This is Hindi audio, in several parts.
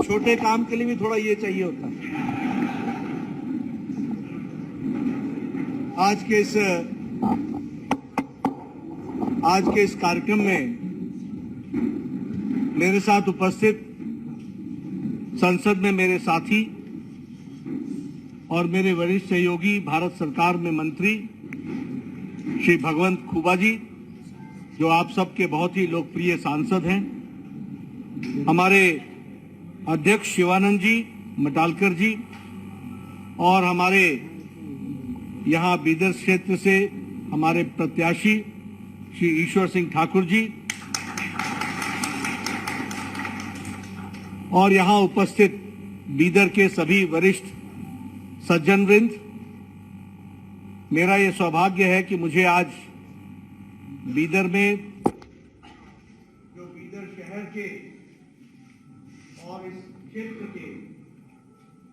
छोटे काम के लिए भी थोड़ा ये चाहिए होता है। आज के इस कार्यक्रम में मेरे साथ उपस्थित संसद में मेरे साथी और मेरे वरिष्ठ सहयोगी भारत सरकार में मंत्री श्री भगवंत खुबा जी, जो आप सबके बहुत ही लोकप्रिय सांसद हैं, हमारे अध्यक्ष शिवानंद जी मटालकर जी, और हमारे यहाँ बीदर क्षेत्र से हमारे प्रत्याशी श्री ईश्वर सिंह ठाकुर जी, और यहाँ उपस्थित बीदर के सभी वरिष्ठ सज्जन वृंद, मेरा ये सौभाग्य है कि मुझे आज बीदर में, जो बीदर शहर के और इस क्षेत्र के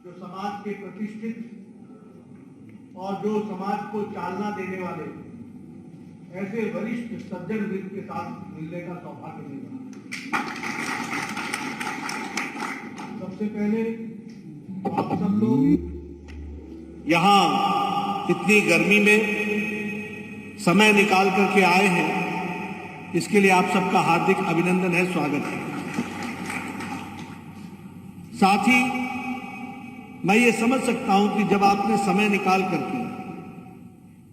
जो समाज के प्रतिष्ठित और जो समाज को चालना देने वाले ऐसे वरिष्ठ सज्जन वृंद के साथ मिलने का सौभाग्य मिला। सबसे पहले आप सब लोग यहाँ इतनी गर्मी में समय निकाल करके आए हैं, इसके लिए आप सबका हार्दिक अभिनंदन है, स्वागत है। साथ ही मैं ये समझ सकता हूं कि जब आपने समय निकाल करके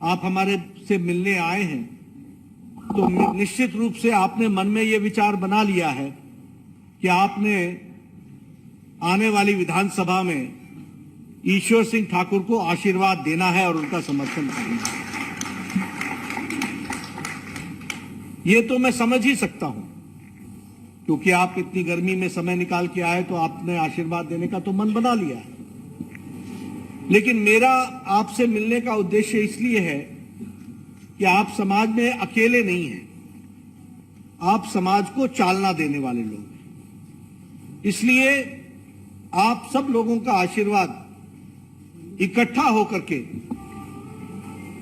आप हमारे से मिलने आए हैं, तो निश्चित रूप से आपने मन में ये विचार बना लिया है कि आपने आने वाली विधानसभा में ईश्वर सिंह ठाकुर को आशीर्वाद देना है और उनका समर्थन करना है। ये तो मैं समझ ही सकता हूं, क्योंकि आप इतनी गर्मी में समय निकाल के आए तो आपने आशीर्वाद देने का तो मन बना लिया है। लेकिन मेरा आपसे मिलने का उद्देश्य इसलिए है कि आप समाज में अकेले नहीं हैं, आप समाज को चालना देने वाले लोग हैं। इसलिए आप सब लोगों का आशीर्वाद इकट्ठा होकर के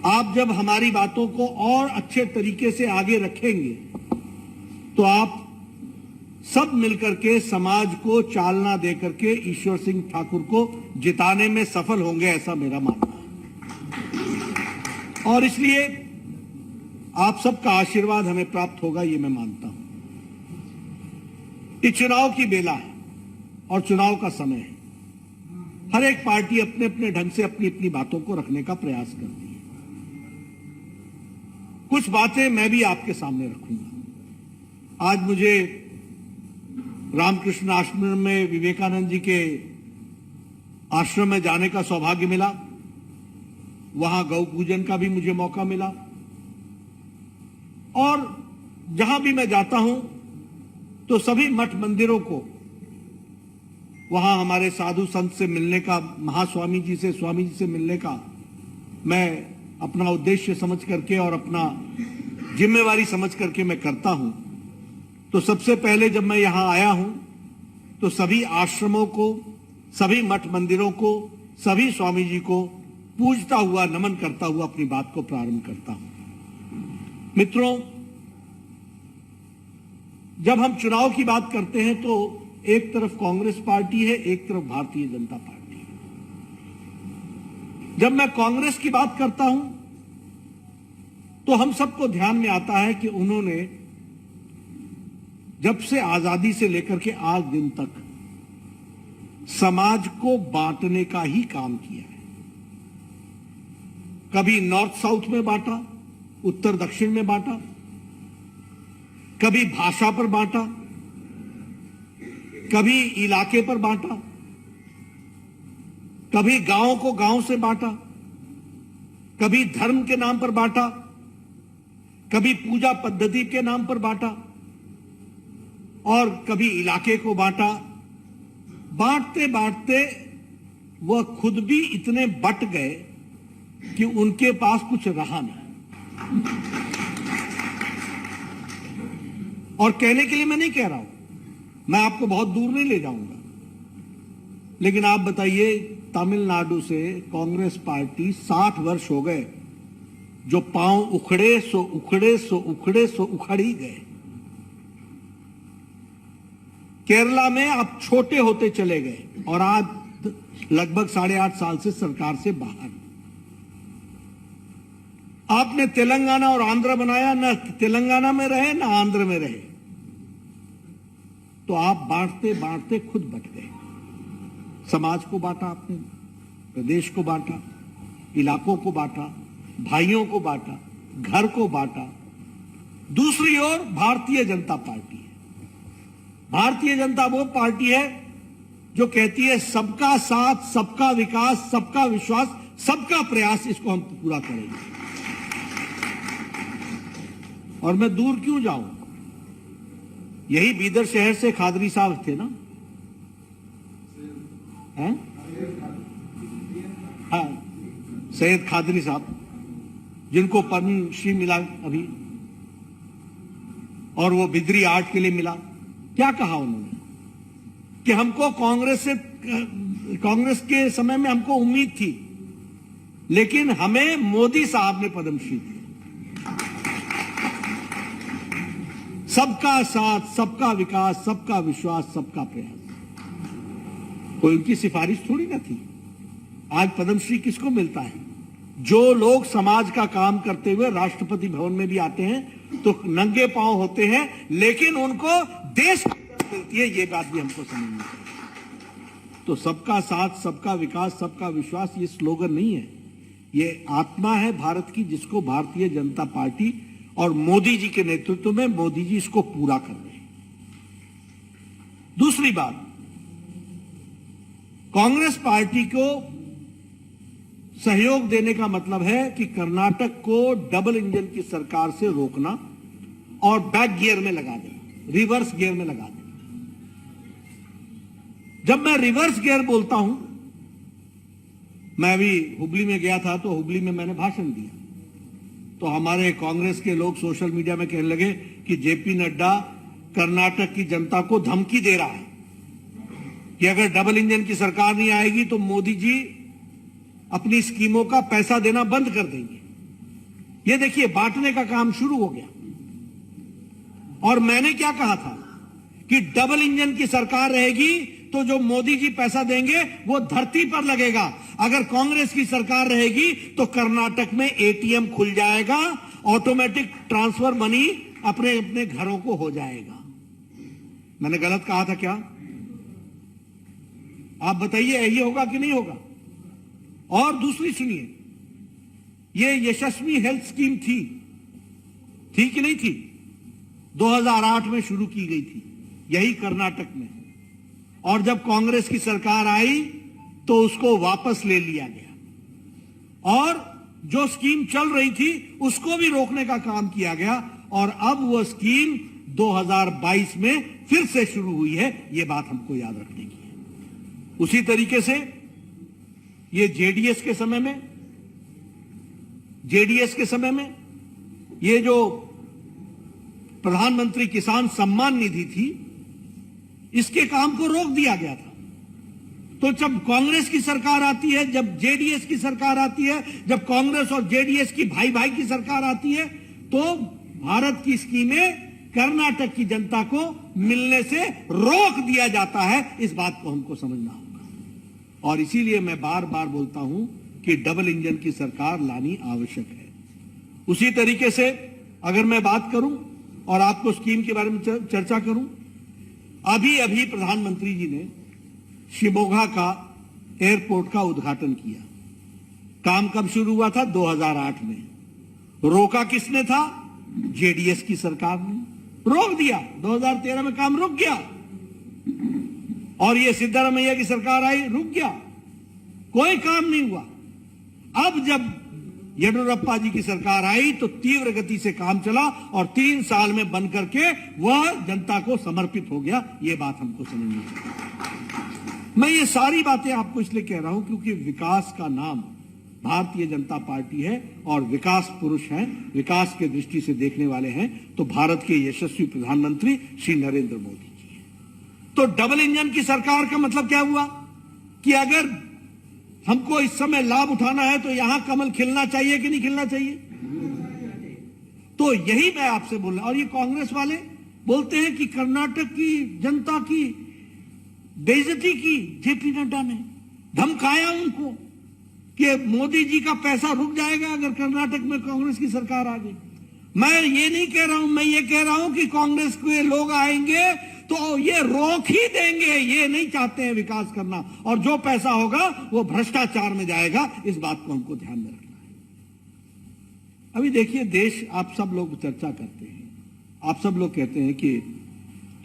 आप जब हमारी बातों को और अच्छे तरीके से आगे रखेंगे, तो आप सब मिलकर के समाज को चालना देकर के ईश्वर सिंह ठाकुर को जिताने में सफल होंगे, ऐसा मेरा मानना है। और इसलिए आप सबका आशीर्वाद हमें प्राप्त होगा, ये मैं मानता हूं। ये चुनाव की बेला है और चुनाव का समय है। हर एक पार्टी अपने अपने ढंग से अपनी अपनी बातों को रखने का प्रयास करती है। कुछ बातें मैं भी आपके सामने रखूंगा। आज मुझे रामकृष्ण आश्रम में विवेकानंद जी के आश्रम में जाने का सौभाग्य मिला, वहां गौ पूजन का भी मुझे मौका मिला, और जहां भी मैं जाता हूं तो सभी मठ मंदिरों को, वहां हमारे साधु संत से मिलने का, महास्वामी जी से, स्वामी जी से मिलने का मैं अपना उद्देश्य समझ करके और अपना जिम्मेवारी समझ करके मैं करता हूं। तो सबसे पहले जब मैं यहां आया हूं तो सभी आश्रमों को, सभी मठ मंदिरों को, सभी स्वामी जी को पूजता हुआ, नमन करता हुआ अपनी बात को प्रारंभ करता हूं। मित्रों, जब हम चुनाव की बात करते हैं तो एक तरफ कांग्रेस पार्टी है, एक तरफ भारतीय जनता पार्टी है। जब मैं कांग्रेस की बात करता हूं तो हम सबको ध्यान में आता है कि उन्होंने जब से आजादी से लेकर के आज दिन तक समाज को बांटने का ही काम किया है। कभी नॉर्थ साउथ में बांटा, उत्तर दक्षिण में बांटा, कभी भाषा पर बांटा, कभी इलाके पर बांटा, कभी गांव को गांव से बांटा, कभी धर्म के नाम पर बांटा, कभी पूजा पद्धति के नाम पर बांटा, और कभी इलाके को बांटा। बांटते बांटते वह खुद भी इतने बट गए कि उनके पास कुछ रहा नहीं। और कहने के लिए मैं नहीं कह रहा हूं, मैं आपको बहुत दूर नहीं ले जाऊंगा, लेकिन आप बताइए, तमिलनाडु से कांग्रेस पार्टी 60 वर्ष हो गए, जो पांव उखड़े सो उखड़े सो उखड़े सो उखड़ ही गए। केरला में आप छोटे होते चले गए और आज लगभग 8.5 साल से सरकार से बाहर। आपने तेलंगाना और आंध्र बनाया, ना तेलंगाना में रहे ना आंध्र में रहे, तो आप बांटते बांटते खुद बट गए। समाज को बांटा आपने, प्रदेश को बांटा, इलाकों को बांटा, भाइयों को बांटा, घर को बांटा। दूसरी ओर भारतीय जनता पार्टी है। भारतीय जनता वो पार्टी है जो कहती है सबका साथ, सबका विकास, सबका विश्वास, सबका प्रयास, इसको हम पूरा करेंगे। और मैं दूर क्यों जाऊं, यही बीदर शहर से खादरी साहब थे ना, हैं? हाँ, सैयद खादरी साहब, जिनको पद्मश्री मिला अभी, और वो बिदरी आर्ट के लिए मिला। क्या कहा उन्होंने कि हमको कांग्रेस के समय में हमको उम्मीद थी, लेकिन हमें मोदी साहब ने पद्मश्री दी। सबका साथ, सबका विकास, सबका विश्वास, सबका प्रयास, कोई उनकी सिफारिश थोड़ी ना थी। आज पद्मश्री किसको मिलता है? जो लोग समाज का काम करते हुए राष्ट्रपति भवन में भी आते हैं तो नंगे पांव होते हैं, लेकिन उनको देश की इज्जत मिलती है। ये बात भी हमको समझनी चाहिए। तो सबका साथ, सबका विकास, सबका विश्वास ये स्लोगन नहीं है, ये आत्मा है भारत की, जिसको भारतीय जनता पार्टी और मोदी जी के नेतृत्व में मोदी जी इसको पूरा कर रहे हैं। दूसरी बात, कांग्रेस पार्टी को सहयोग देने का मतलब है कि कर्नाटक को डबल इंजन की सरकार से रोकना और बैक गियर में लगा देना, रिवर्स गियर में लगा देना। जब मैं रिवर्स गियर बोलता हूं, मैं अभी हुबली में गया था, तो हुबली में मैंने भाषण दिया, तो हमारे कांग्रेस के लोग सोशल मीडिया में कहने लगे कि जेपी नड्डा कर्नाटक की जनता को धमकी दे रहा है कि अगर डबल इंजन की सरकार नहीं आएगी तो मोदी जी अपनी स्कीमों का पैसा देना बंद कर देंगे। ये देखिए, बांटने का काम शुरू हो गया। और मैंने क्या कहा था कि डबल इंजन की सरकार रहेगी तो जो मोदी जी पैसा देंगे वो धरती पर लगेगा। अगर कांग्रेस की सरकार रहेगी तो कर्नाटक में एटीएम खुल जाएगा, ऑटोमेटिक ट्रांसफर मनी अपने अपने घरों को हो जाएगा। मैंने गलत कहा था क्या? आप बताइए, यही होगा कि नहीं होगा? और दूसरी सुनिए, ये यशस्वी हेल्थ स्कीम थी कि नहीं थी? 2008 में शुरू की गई थी, यही कर्नाटक में, और जब कांग्रेस की सरकार आई तो उसको वापस ले लिया गया और जो स्कीम चल रही थी उसको भी रोकने का काम किया गया, और अब वो स्कीम 2022 में फिर से शुरू हुई है। ये बात हमको याद रखने की है। उसी तरीके से ये जेडीएस के समय में ये जो प्रधानमंत्री किसान सम्मान निधि थी, इसके काम को रोक दिया गया था। तो जब कांग्रेस की सरकार आती है, जब जेडीएस की सरकार आती है, जब कांग्रेस और जेडीएस की भाई भाई की सरकार आती है, तो भारत की स्कीमें कर्नाटक की जनता को मिलने से रोक दिया जाता है। इस बात को हमको समझना होगा। और इसीलिए मैं बार बार बोलता हूं कि डबल इंजन की सरकार लानी आवश्यक है। उसी तरीके से अगर मैं बात करूं और आपको स्कीम के बारे में चर्चा करूं, अभी अभी प्रधानमंत्री जी ने शिमोगा का एयरपोर्ट का उद्घाटन किया। काम कब शुरू हुआ था? 2008 में। रोका किसने था? जेडीएस की सरकार ने रोक दिया। 2013 में काम रुक गया, और ये सिद्धारमैया की सरकार आई, रुक गया, कोई काम नहीं हुआ। अब जब येडियुरप्पा जी की सरकार आई तो तीव्र गति से काम चला और 3 साल में बन करके वह जनता को समर्पित हो गया। ये बात हमको समझनी चाहिए। मैं ये सारी बातें आपको इसलिए कह रहा हूं क्योंकि विकास का नाम भारतीय जनता पार्टी है और विकास पुरुष हैं, विकास के दृष्टि से देखने वाले हैं तो भारत के यशस्वी प्रधानमंत्री श्री नरेंद्र मोदी जी हैं। तो डबल इंजन की सरकार का मतलब क्या हुआ कि अगर हमको इस समय लाभ उठाना है तो यहां कमल खिलना चाहिए कि नहीं खिलना चाहिए? तो यही मैं आपसे बोल रहा हूं। और ये कांग्रेस वाले बोलते हैं कि कर्नाटक की जनता की बेइज्जती की जेपी नड्डा ने, धमकाया उनको कि मोदी जी का पैसा रुक जाएगा अगर कर्नाटक में कांग्रेस की सरकार आ गई। मैं ये नहीं कह रहा हूं, मैं ये कह रहा हूं कि कांग्रेस के लोग आएंगे तो ये रोक ही देंगे, ये नहीं चाहते हैं विकास करना, और जो पैसा होगा वो भ्रष्टाचार में जाएगा। इस बात को हमको ध्यान में रखना है। अभी देखिए, देश, आप सब लोग चर्चा करते हैं, आप सब लोग कहते हैं कि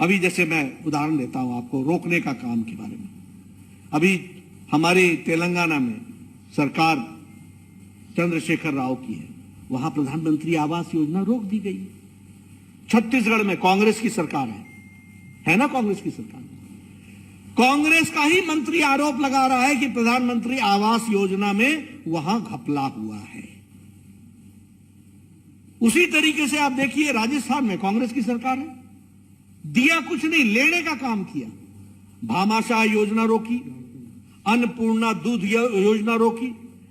अभी जैसे मैं उदाहरण देता हूं आपको रोकने का काम के बारे में। अभी हमारे तेलंगाना में सरकार चंद्रशेखर राव की है, वहां प्रधानमंत्री आवास योजना रोक दी गई। छत्तीसगढ़ में कांग्रेस की सरकार है ना, कांग्रेस की सरकार। कांग्रेस का ही मंत्री आरोप लगा रहा है कि प्रधानमंत्री आवास योजना में वहां घपला हुआ है। उसी तरीके से आप देखिए, राजस्थान में कांग्रेस की सरकार है, दिया कुछ नहीं, लेने का काम किया। भामाशाह योजना रोकी, अन्नपूर्णा दूध योजना रोकी,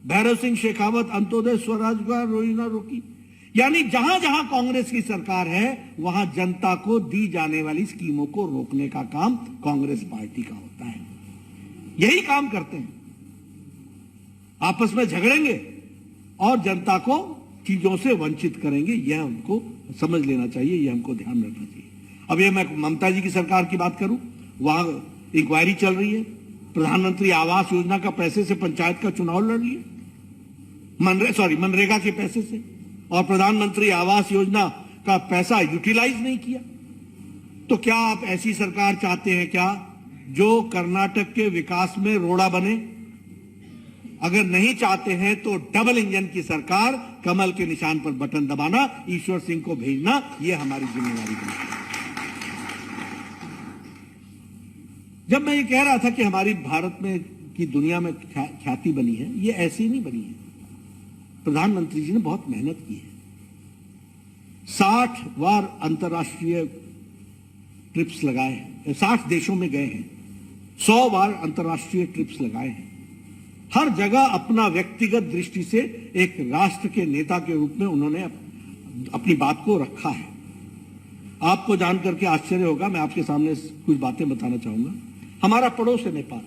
भैरव सिंह शेखावत अंत्योदय स्वरोजगार योजना रोकी। यानी जहां जहां कांग्रेस की सरकार है वहां जनता को दी जाने वाली स्कीमों को रोकने का काम कांग्रेस पार्टी का होता है। यही काम करते हैं, आपस में झगड़ेंगे और जनता को चीजों से वंचित करेंगे। यह हमको समझ लेना चाहिए, यह हमको ध्यान में रखना चाहिए। अब ये मैं ममता जी की सरकार की बात करूं, वहां इंक्वायरी चल रही है, प्रधानमंत्री आवास योजना का पैसे से पंचायत का चुनाव लड़ लिया, मनरेगा के पैसे से, और प्रधानमंत्री आवास योजना का पैसा यूटिलाइज नहीं किया। तो क्या आप ऐसी सरकार चाहते हैं क्या जो कर्नाटक के विकास में रोड़ा बने? अगर नहीं चाहते हैं तो डबल इंजन की सरकार, कमल के निशान पर बटन दबाना, ईश्वर सिंह को भेजना, यह हमारी जिम्मेदारी बनती है। जब मैं ये कह रहा था कि हमारी भारत में की दुनिया में ख्याति बनी है, ये ऐसी नहीं बनी है। प्रधानमंत्री जी ने बहुत मेहनत की है। 60 बार अंतर्राष्ट्रीय ट्रिप्स लगाए हैं, 60 देशों में गए हैं, 100 बार अंतर्राष्ट्रीय ट्रिप्स लगाए हैं। हर जगह अपना व्यक्तिगत दृष्टि से एक राष्ट्र के नेता के रूप में उन्होंने अपनी बात को रखा है। आपको जानकर के आश्चर्य होगा, मैं आपके सामने कुछ बातें बताना चाहूंगा। हमारा पड़ोस है नेपाल,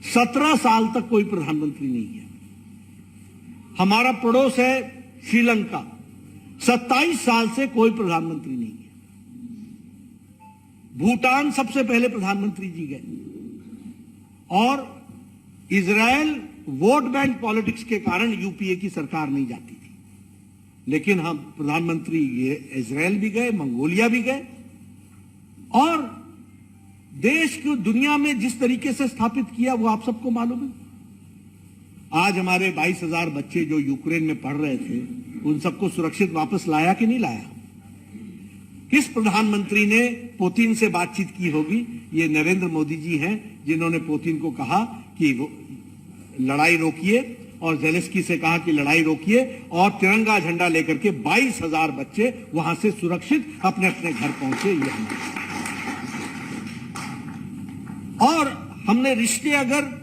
17 साल तक कोई प्रधानमंत्री नहीं है। हमारा पड़ोस है श्रीलंका, 27 साल से कोई प्रधानमंत्री नहीं है। भूटान सबसे पहले प्रधानमंत्री जी गए, और इजराइल वोट बैंक पॉलिटिक्स के कारण यूपीए की सरकार नहीं जाती थी, लेकिन हम प्रधानमंत्री इजराइल भी गए, मंगोलिया भी गए, और देश को दुनिया में जिस तरीके से स्थापित किया वो आप सबको मालूम है। आज हमारे 22,000 बच्चे जो यूक्रेन में पढ़ रहे थे, उन सबको सुरक्षित वापस लाया कि नहीं लाया? किस प्रधानमंत्री ने पुतिन से बातचीत की होगी? ये नरेंद्र मोदी जी हैं, जिन्होंने पुतिन को कहा कि लड़ाई रोकिए, और जेलेंस्की से कहा कि लड़ाई रोकिए, और तिरंगा झंडा लेकर के 22,000 बच्चे वहां से सुरक्षित अपने अपने घर पहुंचे। ये हमने और हमने रिश्ते, अगर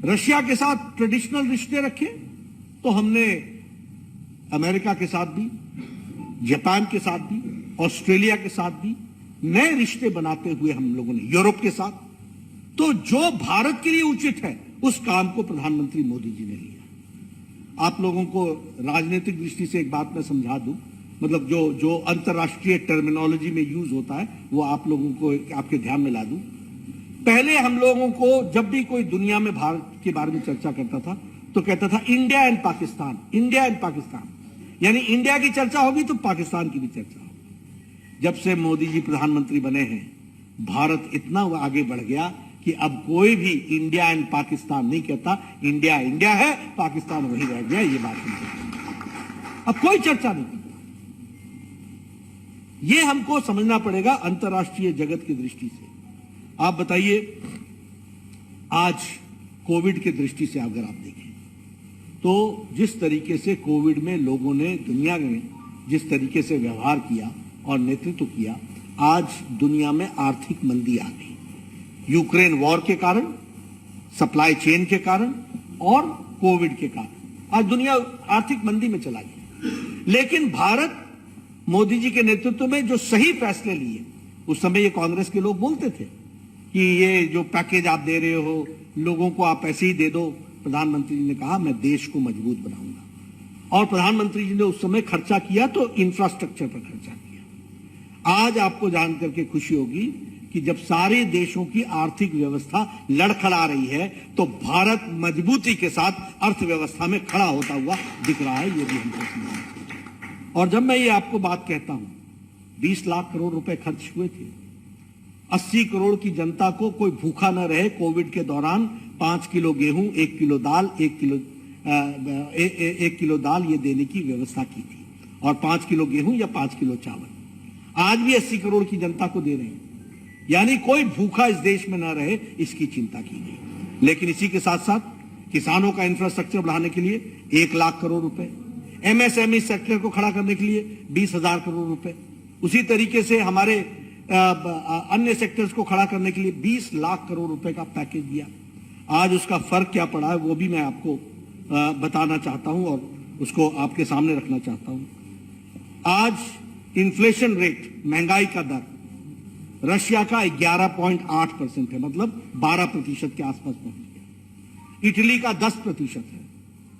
रशिया के साथ ट्रेडिशनल रिश्ते रखे, तो हमने अमेरिका के साथ भी, जापान के साथ भी, ऑस्ट्रेलिया के साथ भी नए रिश्ते बनाते हुए हम लोगों ने, यूरोप के साथ। तो जो भारत के लिए उचित है उस काम को प्रधानमंत्री मोदी जी ने लिया। आप लोगों को राजनीतिक दृष्टि से एक बात मैं समझा दूं, मतलब जो अंतर्राष्ट्रीय टर्मिनोलॉजी में यूज होता है वो आप लोगों को आपके ध्यान में ला दूं। पहले हम लोगों को जब भी कोई दुनिया में भारत के बारे में चर्चा करता था तो कहता था India and Pakistan, India and Pakistan, यानी इंडिया की चर्चा होगी तो पाकिस्तान की भी चर्चा होगी। जब से मोदी जी प्रधानमंत्री बने हैं, भारत इतना आगे बढ़ गया कि अब कोई भी इंडिया एंड पाकिस्तान नहीं कहता, इंडिया इंडिया है, पाकिस्तान वही रह गया। ये बात नहीं, अब कोई चर्चा नहीं करता। ये हमको समझना पड़ेगा अंतर्राष्ट्रीय जगत की दृष्टि से। आप बताइए, आज कोविड की दृष्टि से अगर आप देखें तो जिस तरीके से कोविड में लोगों ने दुनिया में जिस तरीके से व्यवहार किया और नेतृत्व किया, आज दुनिया में आर्थिक मंदी आ गई। यूक्रेन वॉर के कारण, सप्लाई चेन के कारण और कोविड के कारण आज दुनिया आर्थिक मंदी में चला गया। लेकिन भारत मोदी जी के नेतृत्व में जो सही फैसले लिए, उस समय ये कांग्रेस के लोग बोलते थे कि ये जो पैकेज आप दे रहे हो, लोगों को आप ऐसे ही दे दो। प्रधानमंत्री जी ने कहा मैं देश को मजबूत बनाऊंगा, और प्रधानमंत्री जी ने उस समय खर्चा किया तो इंफ्रास्ट्रक्चर पर खर्चा किया। आज आपको जानकर के खुशी होगी कि जब सारे देशों की आर्थिक व्यवस्था लड़खड़ा रही है, तो भारत मजबूती के साथ अर्थव्यवस्था में खड़ा होता हुआ दिख रहा है। ये भी हमको समझना चाहिए। और जब मैं ये आपको बात कहता हूं, 20 लाख करोड़ रुपए खर्च हुए थे, 80 करोड़ की जनता को कोई भूखा न रहे। कोविड के दौरान 5 किलो गेहूं, 1 किलो दाल, 1 किलो दाल ये देने की व्यवस्था की थी, और 5 किलो गेहूं या 5 किलो चावल। आज भी 80 करोड़ की जनता को दे रहे हैं, यानी कोई भूखा इस देश में ना रहे, इसकी चिंता की गई। लेकिन इसी के साथ साथ किसानों का इंफ्रास्ट्रक्चर बढ़ाने के लिए 1 लाख करोड़ रुपए, एमएसएमई सेक्टर को खड़ा करने के लिए 20,000 करोड़ रुपए, उसी तरीके से हमारे अन्य सेक्टर्स को खड़ा करने के लिए 20 लाख करोड़ रुपए का पैकेज दिया। आज उसका फर्क क्या पड़ा है वो भी मैं आपको बताना चाहता हूं और उसको आपके सामने रखना चाहता हूं। आज इन्फ्लेशन रेट, महंगाई का दर रशिया का 11.8% है, मतलब 12% के आसपास पहुंच गया। इटली का 10% है,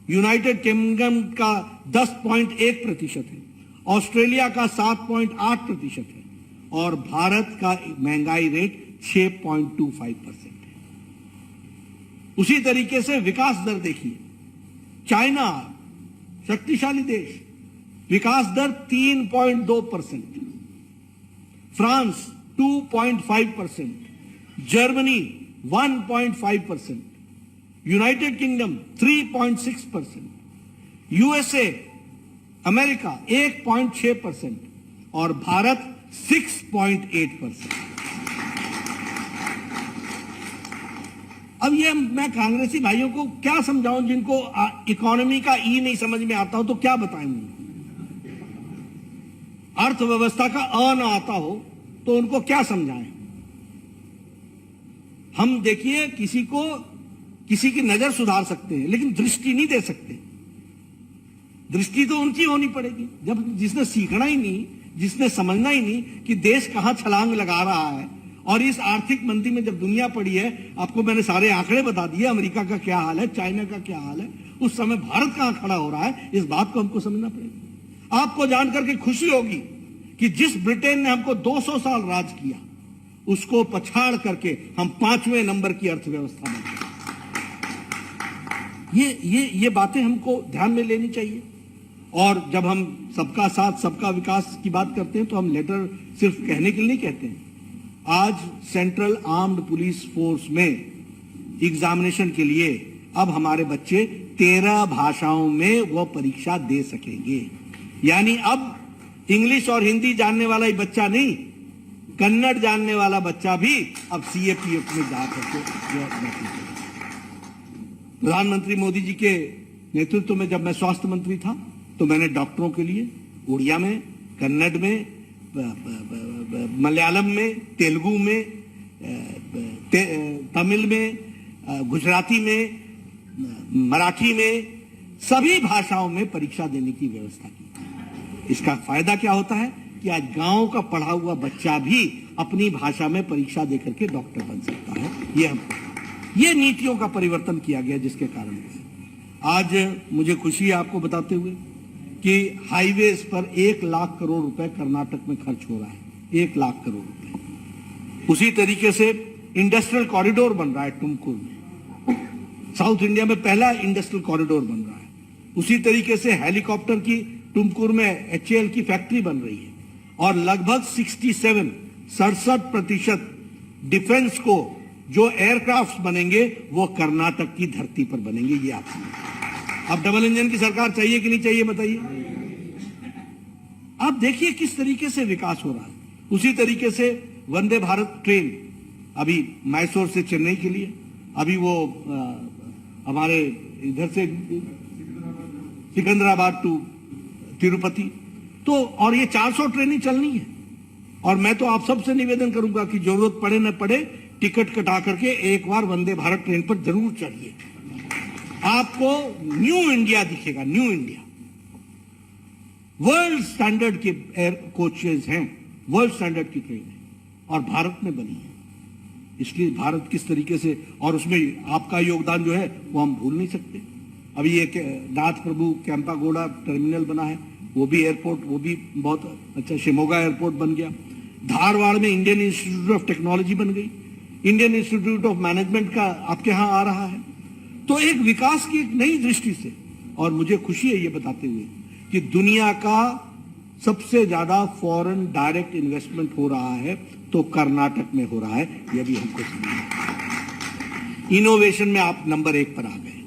यूनाइटेड किंगडम का 10.1% है, ऑस्ट्रेलिया का 7.8% है, और भारत का महंगाई रेट 6.25% है। उसी तरीके से विकास दर देखिए, चाइना शक्तिशाली देश, विकास दर 3.2%, France 2.5%, Germany 1.5%, United kingdom 3.6%, USA America 1.6% और भारत 6.8%। अब ये मैं कांग्रेसी भाइयों को क्या समझाऊं जिनको इकोनॉमी का ई नहीं समझ में आता हो, तो क्या बताएंगे? अर्थव्यवस्था का अ ना आता हो तो उनको क्या समझाएं? हम देखिए किसी की नजर सुधार सकते हैं, लेकिन दृष्टि नहीं दे सकते। दृष्टि तो उनकी होनी पड़ेगी जब जिसने सीखना ही नहीं, जिसने समझना ही नहीं कि देश कहां छलांग लगा रहा है। और इस आर्थिक मंदी में जब दुनिया पड़ी है, आपको मैंने सारे आंकड़े बता दिए, अमेरिका का क्या हाल है, चाइना का क्या हाल है, उस समय भारत कहां खड़ा हो रहा है, इस बात को हमको समझना पड़ेगा। आपको जानकर के खुशी होगी कि जिस ब्रिटेन ने हमको 200 साल राज किया, उसको पछाड़ करके हम 5वें नंबर की अर्थव्यवस्था बन गए। ये बातें हमको ध्यान में लेनी चाहिए। और जब हम सबका साथ सबका विकास की बात करते हैं, तो हम लेटर सिर्फ कहने के लिए नहीं कहते हैं। आज सेंट्रल आर्म्ड पुलिस फोर्स में एग्जामिनेशन के लिए अब हमारे बच्चे 13 भाषाओं में वो परीक्षा दे सकेंगे। यानी अब इंग्लिश और हिंदी जानने वाला ही बच्चा नहीं, कन्नड़ जानने वाला बच्चा भी अब सीएपीएफ में जा करके। प्रधानमंत्री मोदी जी के नेतृत्व में जब मैं स्वास्थ्य मंत्री था, तो मैंने डॉक्टरों के लिए उड़िया में, कन्नड़ में, मलयालम में, तेलुगु में, तमिल में, गुजराती में, मराठी में, सभी भाषाओं में परीक्षा देने की व्यवस्था की। इसका फायदा क्या होता है कि आज गांव का पढ़ा हुआ बच्चा भी अपनी भाषा में परीक्षा देकर के डॉक्टर बन सकता है। ये नीतियों का परिवर्तन किया गया, जिसके कारण आज मुझे खुशी है आपको बताते हुए कि हाईवेज पर 1 लाख करोड़ रुपए कर्नाटक में खर्च हो रहा है। 1 लाख करोड़ रुपए। उसी तरीके से इंडस्ट्रियल कॉरिडोर बन रहा है टुमकुर में, साउथ इंडिया में पहला इंडस्ट्रियल कॉरिडोर बन रहा है। उसी तरीके से हेलीकॉप्टर की टुमकुर में HAL की फैक्ट्री बन रही है, और लगभग 67% डिफेंस को जो एयरक्राफ्ट बनेंगे वो कर्नाटक की धरती पर बनेंगे। ये आप अब डबल इंजन की सरकार चाहिए कि नहीं चाहिए बताइए? आप देखिए किस तरीके से विकास हो रहा है। उसी तरीके से वंदे भारत ट्रेन अभी मैसूर से चेन्नई के लिए, अभी वो हमारे इधर से सिकंदराबाद टू तिरुपति, तो और ये 400 ट्रेनें चलनी है। और मैं तो आप सबसे निवेदन करूंगा कि जरूरत पड़े न पड़े टिकट कटा करके एक बार वंदे भारत ट्रेन पर जरूर चढ़िए। आपको न्यू इंडिया दिखेगा, न्यू इंडिया। वर्ल्ड स्टैंडर्ड के एयर कोचेज हैं, वर्ल्ड स्टैंडर्ड की ट्रेन है और भारत में बनी है। इसलिए भारत किस तरीके से, और उसमें आपका योगदान जो है वो हम भूल नहीं सकते। अभी ये नाथ प्रभु कैंपागोड़ा टर्मिनल बना है, वो भी एयरपोर्ट, वो भी बहुत अच्छा। शिमोगा एयरपोर्ट बन गया। धारवाड़ में इंडियन इंस्टीट्यूट ऑफ टेक्नोलॉजी बन गई। इंडियन इंस्टीट्यूट ऑफ मैनेजमेंट का आपके यहां आ रहा है। तो एक विकास की एक नई दृष्टि से, और मुझे खुशी है ये बताते हुए कि दुनिया का सबसे ज्यादा फॉरेन डायरेक्ट इन्वेस्टमेंट हो रहा है तो कर्नाटक में हो रहा है। यह भी हमको समझना। इनोवेशन में आप नंबर 1 पर आ गए,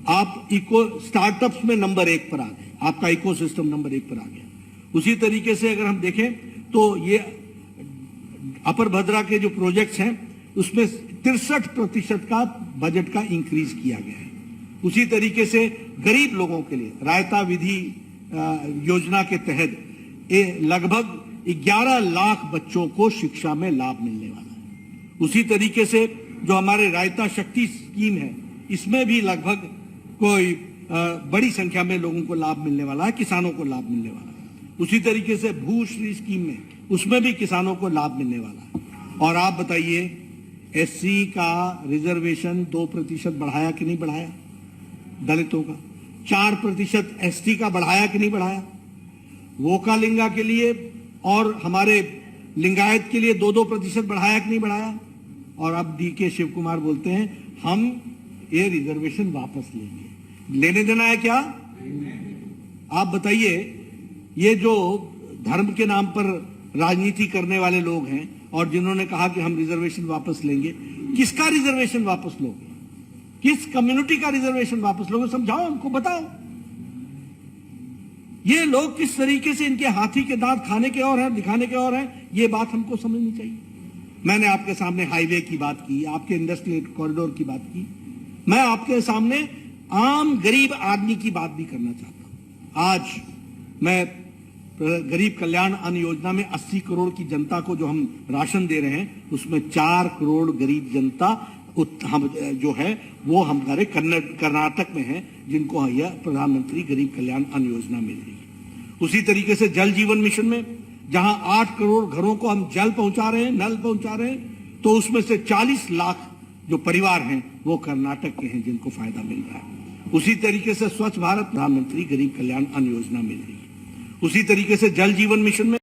आप इको स्टार्टअप्स में नंबर 1 पर आ गए, आपका इकोसिस्टम नंबर 1 पर आ गया। उसी तरीके से अगर हम देखें तो ये अपर भद्रा के जो प्रोजेक्ट्स हैं उसमें 63% का बजट का इंक्रीज किया गया है। उसी तरीके से गरीब लोगों के लिए रायता विधि योजना के तहत लगभग 11 लाख बच्चों को शिक्षा में लाभ मिलने वाला है। उसी तरीके से जो हमारे रायता शक्ति स्कीम है, इसमें भी लगभग कोई बड़ी संख्या में लोगों को लाभ मिलने वाला है, किसानों को लाभ मिलने वाला है। उसी तरीके से भूश्री स्कीम में, उसमें भी किसानों को लाभ मिलने वाला है। और आप बताइए, एससी का रिजर्वेशन 2% बढ़ाया कि नहीं बढ़ाया? दलितों का 4% एसटी का बढ़ाया कि नहीं बढ़ाया? वोकालिंगा के लिए और हमारे लिंगायत के लिए 2-2% बढ़ाया कि नहीं बढ़ाया? और अब डीके शिव कुमार बोलते हैं हम ये रिजर्वेशन वापस लेंगे। लेने देना है क्या? आप बताइए, ये जो धर्म के नाम पर राजनीति करने वाले लोग हैं और जिन्होंने कहा कि हम रिजर्वेशन वापस लेंगे, किसका रिजर्वेशन वापस लोगे? किस कम्युनिटी का रिजर्वेशन वापस लोगे? समझाओ हमको, बताओ। ये लोग किस तरीके से, इनके हाथी के दांत खाने के और हैं, दिखाने के और हैं, ये बात हमको समझनी चाहिए। मैंने आपके सामने हाईवे की बात की, आपके इंडस्ट्रियल कॉरिडोर की बात की, मैं आपके सामने आम गरीब आदमी की बात भी करना चाहता हूं। आज मैं गरीब कल्याण अन्न योजना में 80 करोड़ की जनता को जो हम राशन दे रहे हैं, उसमें 4 करोड़ गरीब जनता हम जो है वो हमारे कर्नाटक में है, जिनको यह प्रधानमंत्री गरीब कल्याण अन्न योजना मिल रही है। उसी तरीके से जल जीवन मिशन में जहां 8 करोड़ घरों को हम जल पहुंचा रहे हैं, नल पहुंचा रहे हैं, तो उसमें से 40 लाख जो परिवार हैं वो कर्नाटक के हैं, जिनको फायदा मिल रहा है। उसी तरीके से स्वच्छ भारत प्रधानमंत्री गरीब कल्याण अन्न योजना मिल रही है। उसी तरीके से जल जीवन मिशन में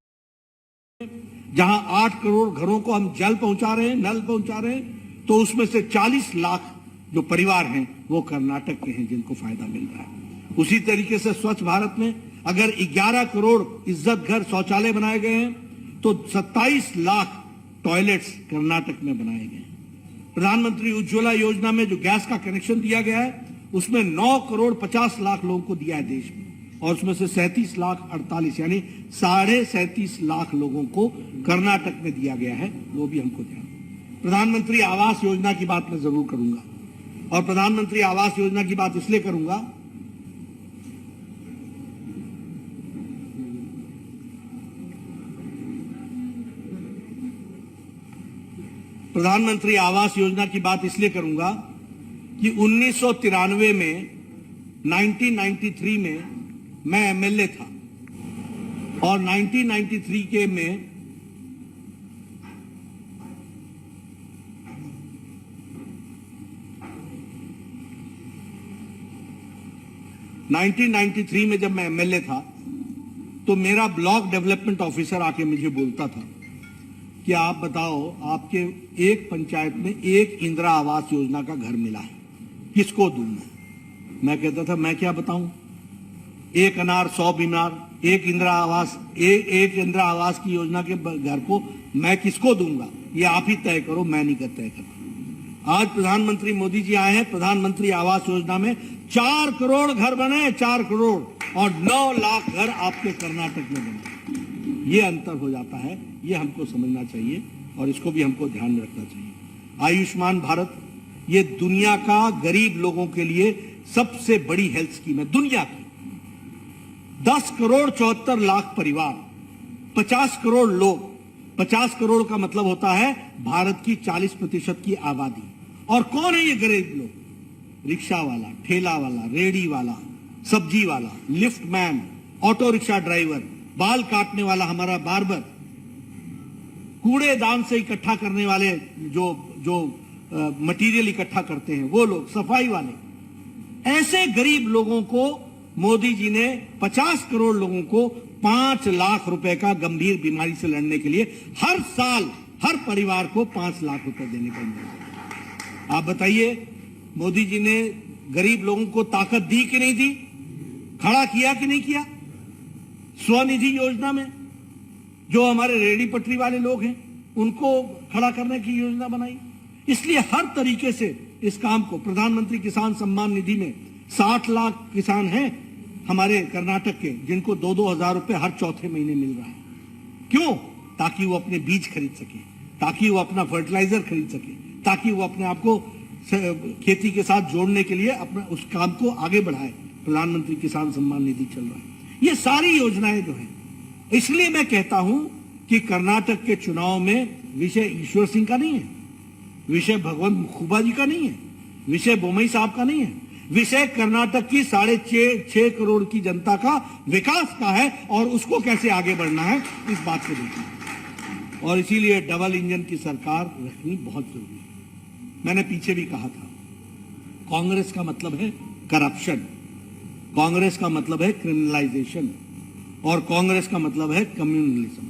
जहां 8 करोड़ घरों को हम जल पहुंचा रहे हैं, नल पहुंचा रहे हैं, तो उसमें से 40 लाख जो परिवार हैं वो कर्नाटक के हैं, जिनको फायदा मिल रहा है। उसी तरीके से स्वच्छ भारत में अगर 11 करोड़ इज्जत घर शौचालय बनाए गए हैं, तो 27 लाख टॉयलेट्स कर्नाटक में बनाए गए हैं। प्रधानमंत्री उज्ज्वला योजना में जो गैस का कनेक्शन दिया गया है, उसमें 9 करोड़ 50 लाख लोगों को दिया है देश में, और उसमें से 37 लाख 48 यानी 37.5 लाख लोगों को कर्नाटक में दिया गया है। वो भी हमको ध्यान। प्रधानमंत्री आवास योजना की बात मैं जरूर करूंगा, और प्रधानमंत्री आवास योजना की बात इसलिए करूंगा, प्रधानमंत्री आवास योजना की बात इसलिए करूंगा कि 1993 में 1993 में मैं एमएलए था, और 1993 के में 1993 में जब मैं एमएलए था, तो मेरा ब्लॉक डेवलपमेंट ऑफिसर आके मुझे बोलता था कि आप बताओ, आपके एक पंचायत में एक इंदिरा आवास योजना का घर मिला है, किसको दूं मैं कहता था मैं क्या बताऊं, एक अनार 100 बीमार, एक इंदिरा आवास की योजना के घर को मैं किसको दूंगा, ये आप ही तय करो, मैं नहीं तय करता। आज प्रधानमंत्री मोदी जी आए हैं, प्रधानमंत्री आवास योजना में 4 करोड़ घर बने, 4 करोड़, और 9 लाख घर आपके कर्नाटक में बने। ये अंतर हो जाता है, ये हमको समझना चाहिए और इसको भी हमको ध्यान में रखना चाहिए। आयुष्मान भारत ये दुनिया का गरीब लोगों के लिए सबसे बड़ी हेल्थ स्कीम है दुनिया की। 10 करोड़ 74 लाख परिवार, 50 करोड़ लोग, 50 करोड़ का मतलब होता है भारत की 40% की आबादी। और कौन है ये गरीब लोग? रिक्शा वाला, ठेला वाला, रेडी वाला, सब्जी वाला, lift man, auto rickshaw driver, बाल काटने वाला हमारा बार्बर, कूड़ेदान से इकट्ठा करने वाले जो मटेरियल इकट्ठा करते हैं वो लोग, सफाई वाले, ऐसे गरीब लोगों को मोदी जी ने 50 करोड़ लोगों को 5 लाख रुपए का गंभीर बीमारी से लड़ने के लिए हर साल हर परिवार को 5 लाख रुपए देने का निर्णय। आप बताइए, मोदी जी ने गरीब लोगों को ताकत दी कि नहीं दी? खड़ा किया कि नहीं किया? स्वनिधि योजना में जो हमारे रेहड़ी पटरी वाले लोग हैं उनको खड़ा करने की योजना बनाई। इसलिए हर तरीके से इस काम को, प्रधानमंत्री किसान सम्मान निधि में 60 लाख किसान हैं हमारे कर्नाटक के जिनको 2-2 हजार रुपए हर चौथे महीने मिल रहा है। क्यों? ताकि वो अपने बीज खरीद सके, ताकि वो अपना फर्टिलाइजर खरीद सके, ताकि वो अपने आप को खेती के साथ जोड़ने के लिए अपना उस काम को आगे बढ़ाए। प्रधानमंत्री किसान सम्मान निधि चल रहा है। ये सारी योजनाएं जो है, इसलिए मैं कहता हूं कि कर्नाटक के चुनाव में विषय ईश्वर सिंह का नहीं है, विषय भगवंत खुबा जी का नहीं है, विषय बोमई साहब का नहीं है, विषय कर्नाटक की 6.5 करोड़ की जनता का विकास का है और उसको कैसे आगे बढ़ना है इस बात को देखना। और इसीलिए डबल इंजन की सरकार रखनी बहुत जरूरी है। मैंने पीछे भी कहा था, कांग्रेस का मतलब है करप्शन, कांग्रेस का मतलब है क्रिमिनलाइजेशन और कांग्रेस का मतलब है कम्युनलिज्म,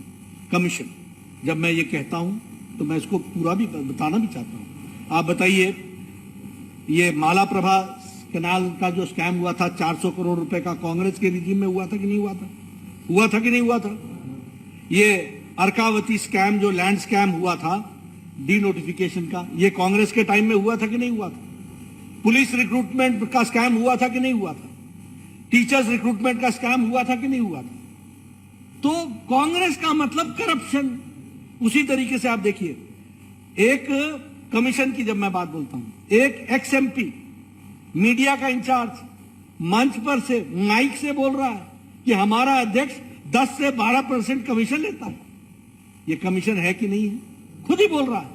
कमीशन। जब मैं ये कहता हूं तो मैं इसको पूरा भी बताना भी चाहता हूं। आप बताइए, ये मालाप्रभा कैनाल का जो स्कैम हुआ था 400 करोड़ रुपए का, कांग्रेस के रिजीम में हुआ था कि नहीं हुआ था? हुआ था कि नहीं हुआ था? ये अर्कावती स्कैम जो लैंड स्कैम हुआ था डी नोटिफिकेशन का, ये कांग्रेस के टाइम में हुआ था कि नहीं हुआ था? पुलिस रिक्रूटमेंट का स्कैम हुआ था कि नहीं हुआ था? टीचर्स रिक्रूटमेंट का स्कैम हुआ था कि नहीं हुआ था? तो कांग्रेस का मतलब करप्शन। उसी तरीके से आप देखिए, एक कमीशन की जब मैं बात बोलता हूं, एक एक्स एमपी मीडिया का इंचार्ज मंच पर से माइक से बोल रहा है कि हमारा अध्यक्ष 10 से 12% कमीशन लेता है। यह कमीशन है कि नहीं है? खुद ही बोल रहा है।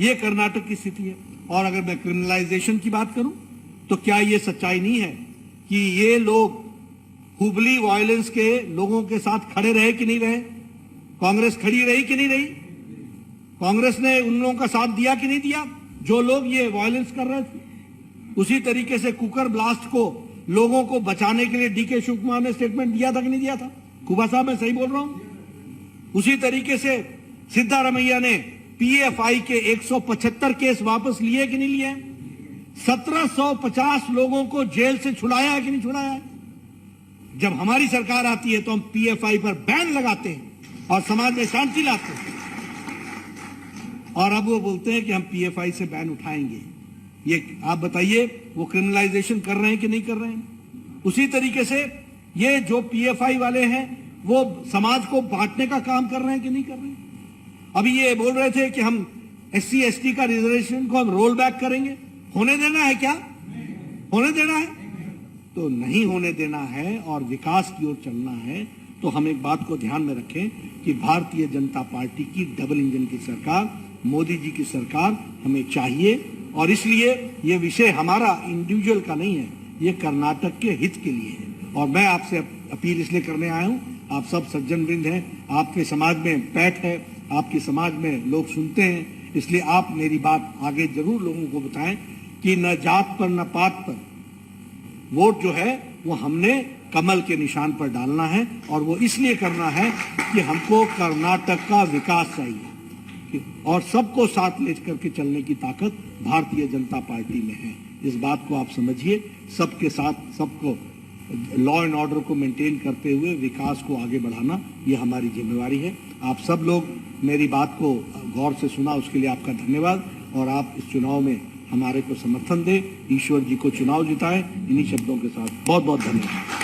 यह कर्नाटक की स्थिति है। और अगर मैं क्रिमिनलाइजेशन की बात करूं तो क्या यह सच्चाई नहीं है कि ये लोग हुबली वायलेंस के लोगों के साथ खड़े रहे कि नहीं रहे? कांग्रेस खड़ी रही कि नहीं रही? कांग्रेस ने उन लोगों का साथ दिया कि नहीं दिया जो लोग ये वायलेंस कर रहे थे? उसी तरीके से कुकर ब्लास्ट को लोगों को बचाने के लिए डीके शिव कुमार ने स्टेटमेंट दिया था कि नहीं दिया था? कुबा साहब, मैं सही बोल रहा हूं? उसी तरीके से सिद्धारमैया ने पीएफआई के 175 केस वापस लिए कि नहीं लिए? 1750 लोगों को जेल से छुड़ाया है कि नहीं छुड़ाया है? जब हमारी सरकार आती है तो हम पीएफआई पर बैन लगाते हैं और समाज में शांति लाते हैं। और अब वो बोलते हैं कि हम पीएफआई से बैन उठाएंगे। ये आप बताइए, वो क्रिमिनलाइजेशन कर रहे हैं कि नहीं कर रहे हैं? उसी तरीके से ये जो पीएफआई वाले हैं वो समाज को बांटने का काम कर रहे हैं कि नहीं कर रहे हैं? अभी ये बोल रहे थे कि हम एससी एसटी का रिजर्वेशन को हम रोल बैक करेंगे। होने देना है क्या? होने देना है? तो नहीं होने देना है और विकास की ओर चलना है। तो हम एक बात को ध्यान में रखें कि भारतीय जनता पार्टी की डबल इंजन की सरकार, मोदी जी की सरकार हमें चाहिए। और इसलिए ये विषय हमारा इंडिविजुअल का नहीं है, ये कर्नाटक के हित के लिए है। और मैं आपसे अपील इसलिए करने आया हूं, आप सब सज्जन वृंद हैं, आपके समाज में पैठ है, आपके समाज में लोग सुनते हैं, इसलिए आप मेरी बात आगे जरूर लोगों को बताएं कि न जात पर न पात पर वोट जो है वो हमने कमल के निशान पर डालना है। और वो इसलिए करना है कि हमको कर्नाटक का विकास चाहिए और सबको साथ लेकर के चलने की ताकत भारतीय जनता पार्टी में है। इस बात को आप समझिए। सबके साथ सबको लॉ एंड ऑर्डर को मेंटेन करते हुए विकास को आगे बढ़ाना ये हमारी जिम्मेवारी है। आप सब लोग मेरी बात को गौर से सुना, उसके लिए आपका धन्यवाद। और आप इस चुनाव में हमारे को समर्थन दें, ईश्वर जी को चुनाव जिताएं। इन्हीं शब्दों के साथ बहुत बहुत धन्यवाद।